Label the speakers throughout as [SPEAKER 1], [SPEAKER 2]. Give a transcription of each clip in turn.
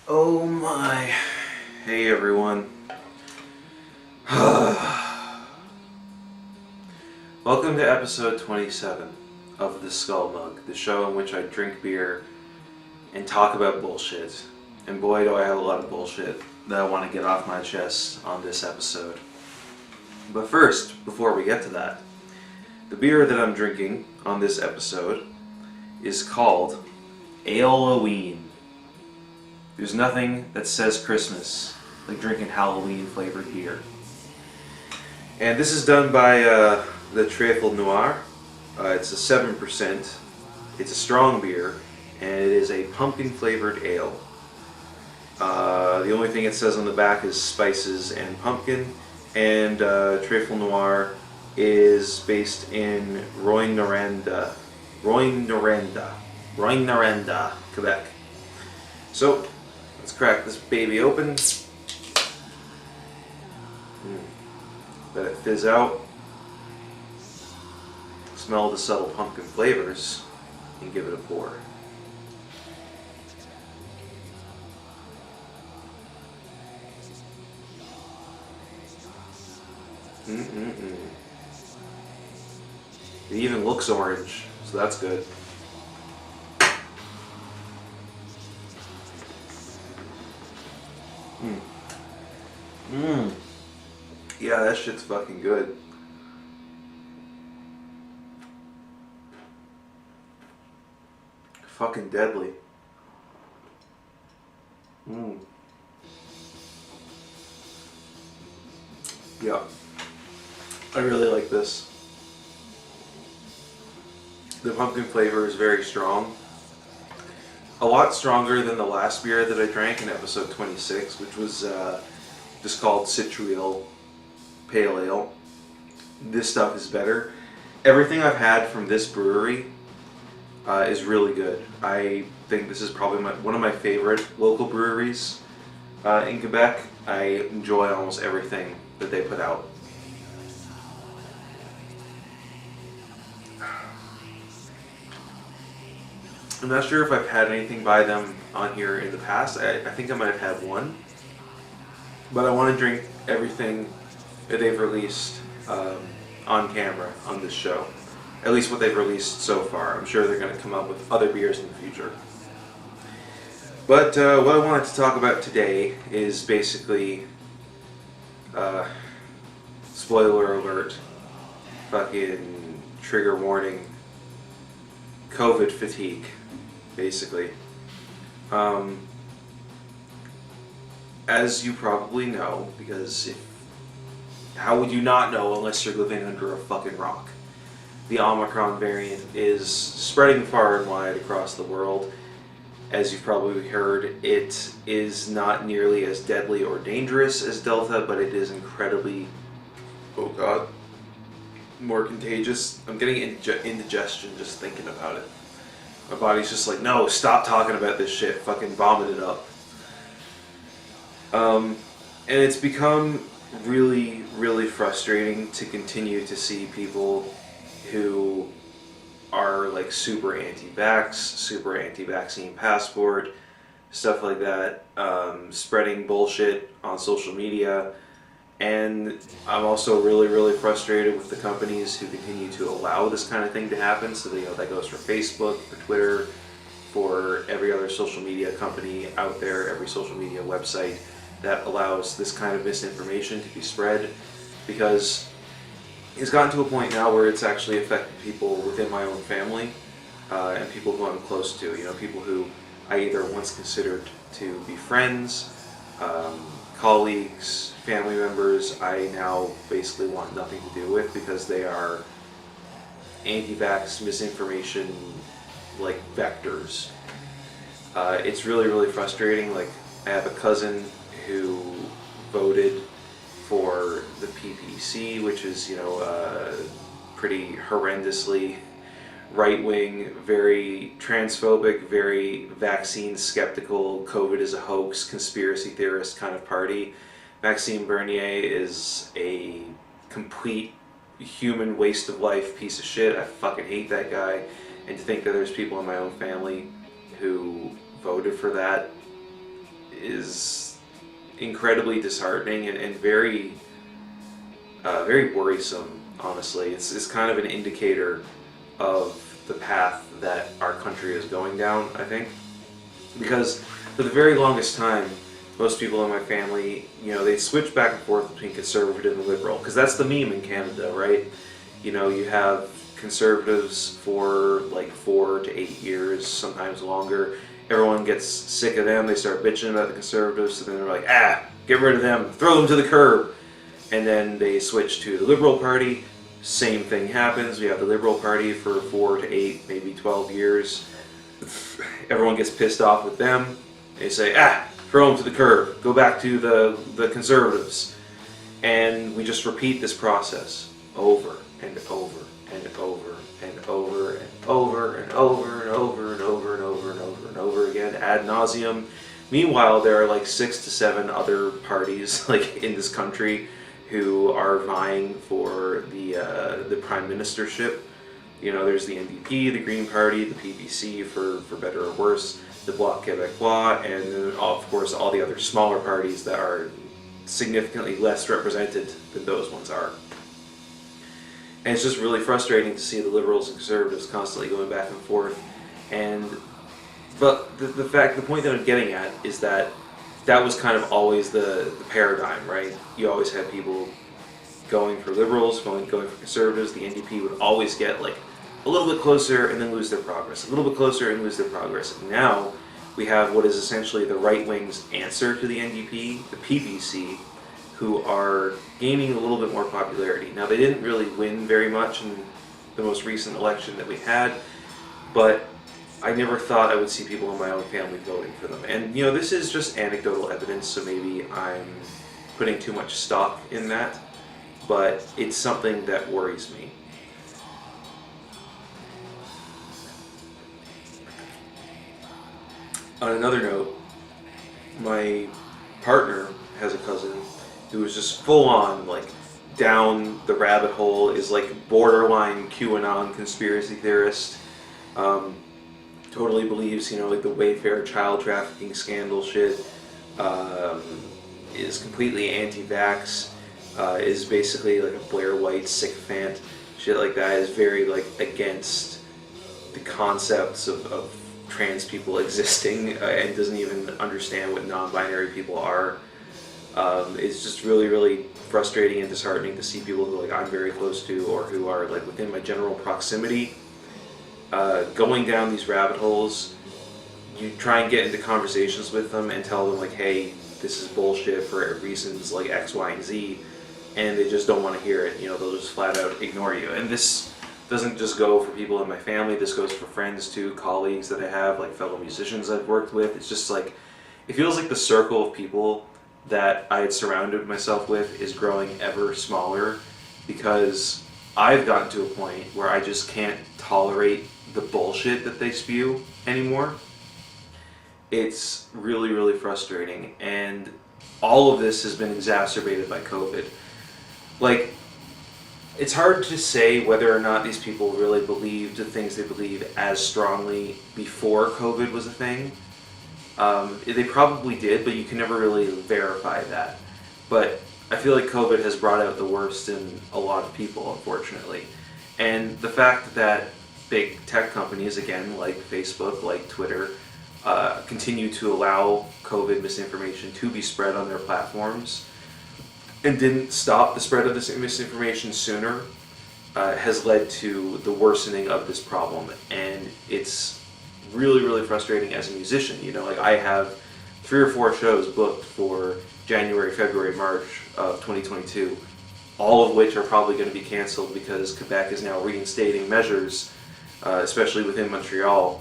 [SPEAKER 1] Oh my. Hey everyone. Welcome to episode 27 of The Skull Mug, the show in which I drink beer and talk about bullshit. And boy, do I have a lot of bullshit that I want to get off my chest on this episode. But first, before we get to that, the beer that I'm drinking on this episode is called Ale-O-Ween. There's nothing that says Christmas like drinking Halloween flavored beer. And this is done by the Trefle Noir. It's a 7%. It's a strong beer, and it is a pumpkin flavored ale. The only thing it says on the back is spices and pumpkin, and Trefle Noir is based in Rouyn-Noranda, Quebec. So, let's crack this baby open. Let it fizz out. Smell the subtle pumpkin flavors and give it a pour. It even looks orange, so that's good. Yeah, that shit's fucking good. Fucking deadly. Yeah. I really like this. The pumpkin flavor is very strong. A lot stronger than the last beer that I drank in episode 26, which was just called Cathedral Pale Ale. This stuff is better. Everything I've had from this brewery is really good. I think this is probably one of my favorite local breweries in Quebec. I enjoy almost everything that they put out. I'm not sure if I've had anything by them on here in the past. I think I might have had one. But I want to drink everything that they've released on camera on this show. At least what they've released so far. I'm sure they're going to come up with other beers in the future. But what I wanted to talk about today is basically, spoiler alert, fucking trigger warning, COVID fatigue, basically. As you probably know, because how would you not know unless you're living under a fucking rock? The Omicron variant is spreading far and wide across the world. As you've probably heard, it is not nearly as deadly or dangerous as Delta, but it is incredibly, oh god, more contagious. I'm getting indigestion just thinking about it. My body's just like, no, stop talking about this shit, fucking vomit it up. And it's become really, really frustrating to continue to see people who are like super anti-vax, super anti-vaccine passport, stuff like that, spreading bullshit on social media. And I'm also really, really frustrated with the companies who continue to allow this kind of thing to happen. So that goes for Facebook, for Twitter, for every other social media company out there, every social media website that allows this kind of misinformation to be spread, because it's gotten to a point now where it's actually affected people within my own family and people who I'm close to. People who I either once considered to be friends, colleagues, family members, I now basically want nothing to do with because they are anti-vax misinformation like vectors. It's really, really frustrating. Like, I have a cousin who voted for the PPC, which is, pretty horrendously right-wing, very transphobic, very vaccine skeptical, COVID is a hoax, conspiracy theorist kind of party. Maxime Bernier is a complete human waste of life piece of shit. I fucking hate that guy. And to think that there's people in my own family who voted for that is incredibly disheartening and very, very worrisome. Honestly, it's kind of an indicator of the path that our country is going down. I think because for the very longest time, most people in my family, they switch back and forth between conservative and liberal because that's the meme in Canada, right? You have conservatives for like 4 to 8 years, sometimes longer. Everyone gets sick of them. They start bitching about the conservatives, so then they're like, get rid of them, throw them to the curb. And then they switch to the Liberal Party. Same thing happens. We have the Liberal Party for 4 to 8, maybe 12 years. Everyone gets pissed off with them. They say, throw them to the curb, go back to the conservatives. And we just repeat this process over and over and over and over and over and over and over and over and over and over and over again ad nauseum. Meanwhile, there are like 6 to 7 other parties like in this country who are vying for the prime ministership. There's the NDP, the Green Party, the PPC for better or worse, the Bloc Québécois, and then, of course, all the other smaller parties that are significantly less represented than those ones are. And it's just really frustrating to see the Liberals and Conservatives constantly going back and forth. But the point that I'm getting at is that was kind of always the paradigm, right? You always had people going for Liberals, going for Conservatives. The NDP would always get like a little bit closer and then lose their progress, a little bit closer and lose their progress. And now we have what is essentially the right wing's answer to the NDP, the PPC, who are gaining a little bit more popularity. Now, they didn't really win very much in the most recent election that we had, but I never thought I would see people in my own family voting for them. And, this is just anecdotal evidence, so maybe I'm putting too much stock in that, but it's something that worries me. On another note, my partner has a cousin who is just full on, like, down the rabbit hole, is like borderline QAnon conspiracy theorist. Totally believes, like the Wayfair child trafficking scandal shit, is completely anti-vax, is basically like a Blair White sycophant, shit like that, is very like against the concepts of trans people existing, and doesn't even understand what non-binary people are. It's just really, really frustrating and disheartening to see people who like I'm very close to or who are like within my general proximity going down these rabbit holes. You try and get into conversations with them and tell them like, hey, this is bullshit for reasons like X, Y, and Z, and they just don't want to hear it. They'll just flat out ignore you. And this doesn't just go for people in my family, this goes for friends too, colleagues that I have, like fellow musicians I've worked with. It's just like, it feels like the circle of people that I had surrounded myself with is growing ever smaller, because I've gotten to a point where I just can't tolerate the bullshit that they spew anymore. It's really, really frustrating, and all of this has been exacerbated by COVID. Like, it's hard to say whether or not these people really believed the things they believe as strongly before COVID was a thing. They probably did, but you can never really verify that. But I feel like COVID has brought out the worst in a lot of people, unfortunately. And the fact that big tech companies, again, like Facebook, like Twitter, continue to allow COVID misinformation to be spread on their platforms and didn't stop the spread of this misinformation sooner, has led to the worsening of this problem. And it's really, really frustrating as a musician. Like I have 3 or 4 shows booked for January, February, March of 2022, all of which are probably going to be canceled because Quebec is now reinstating measures, especially within Montreal,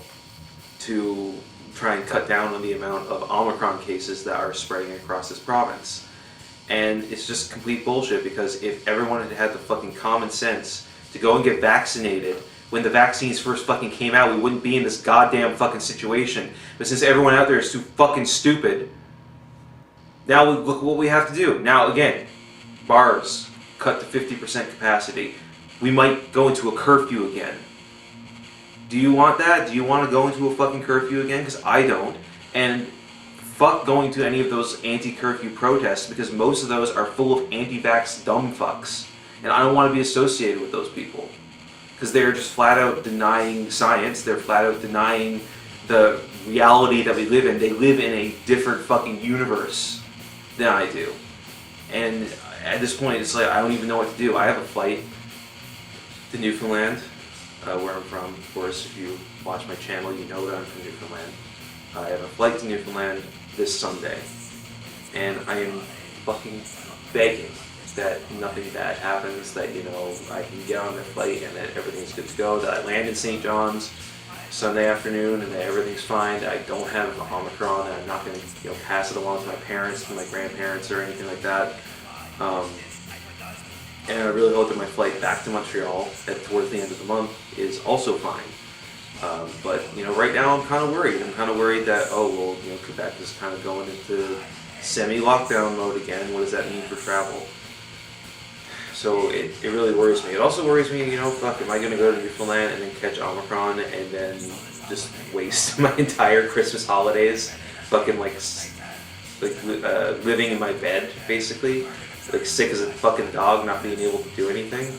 [SPEAKER 1] to try and cut down on the amount of Omicron cases that are spreading across this province. And it's just complete bullshit, because if everyone had had the fucking common sense to go and get vaccinated when the vaccines first fucking came out, we wouldn't be in this goddamn fucking situation. But since everyone out there is too fucking stupid, now look what we have to do. Now again, bars cut to 50% capacity. We might go into a curfew again. Do you want that? Do you want to go into a fucking curfew again? Because I don't. And fuck going to any of those anti-curfew protests because most of those are full of anti-vax dumb fucks. And I don't want to be associated with those people. Because they're just flat out denying science, they're flat out denying the reality that we live in. They live in a different fucking universe than I do. And at this point, it's like, I don't even know what to do. I have a flight to Newfoundland, where I'm from. Of course, if you watch my channel, you know that I'm from Newfoundland. I have a flight to Newfoundland this Sunday. And I am fucking begging that nothing bad happens, that, you know, I can get on the flight and that everything's good to go, that I land in St. John's Sunday afternoon and that everything's fine, that I don't have Omicron, and I'm not going to, you know, pass it along to my parents, to my grandparents, or anything like that. And I really hope that my flight back to Montreal towards the end of the month is also fine. But, you know, right now I'm kind of worried. I'm kind of worried that, oh, well, you know, Quebec is kind of going into semi-lockdown mode again. What does that mean for travel? So it really worries me. It also worries me, you know, fuck, am I going to go to Newfoundland and then catch Omicron and then just waste my entire Christmas holidays fucking living in my bed, basically? Like sick as a fucking dog, not being able to do anything?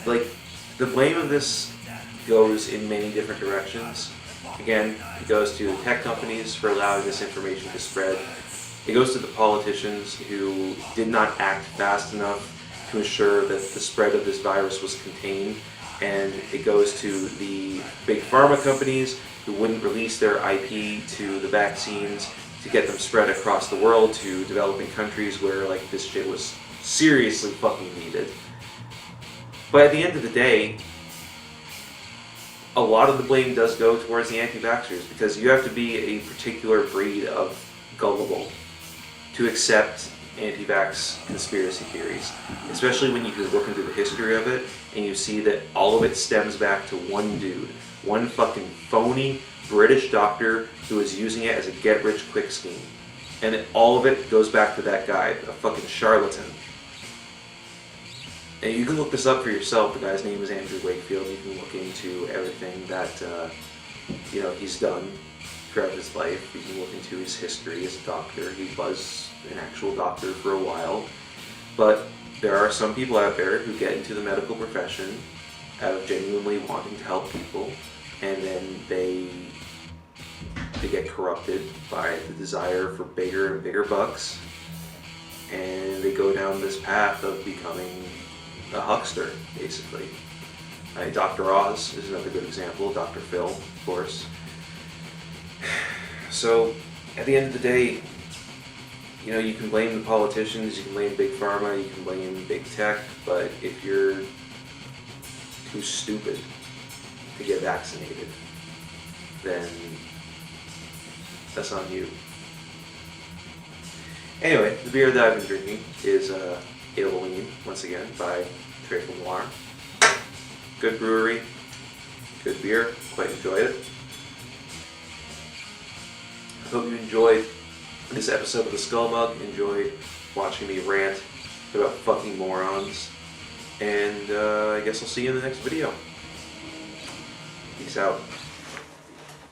[SPEAKER 1] Like, the blame of this goes in many different directions. Again, it goes to the tech companies for allowing this information to spread. It goes to the politicians who did not act fast enough to ensure that the spread of this virus was contained. And it goes to the big pharma companies who wouldn't release their IP to the vaccines to get them spread across the world to developing countries where like this shit was seriously fucking needed. But at the end of the day, a lot of the blame does go towards the anti-vaxxers, because you have to be a particular breed of gullible to accept anti-vax conspiracy theories, especially when you can look into the history of it and you see that all of it stems back to one dude, one fucking phony British doctor who is using it as a get-rich-quick scheme. And all of it goes back to that guy, a fucking charlatan. And you can look this up for yourself. The guy's name is Andrew Wakefield. You can look into everything that you know, he's done throughout his life. You can look into his history as a doctor. He was an actual doctor for a while. But there are some people out there who get into the medical profession out of genuinely wanting to help people, and then they get corrupted by the desire for bigger and bigger bucks, and they go down this path of becoming a huckster, basically. Dr. Oz is another good example, Dr. Phil, of course. So, at the end of the day, you know, you can blame the politicians, you can blame Big Pharma, you can blame Big Tech, but if you're too stupid to get vaccinated, then that's on you. Anyway, the beer that I've been drinking is Ale-O-Ween, once again, by Trefle Noir. Good brewery, good beer, quite enjoyed it. I hope you enjoyed this episode of the Skull Mug, enjoyed watching me rant about fucking morons, and I guess I'll see you in the next video. Peace out.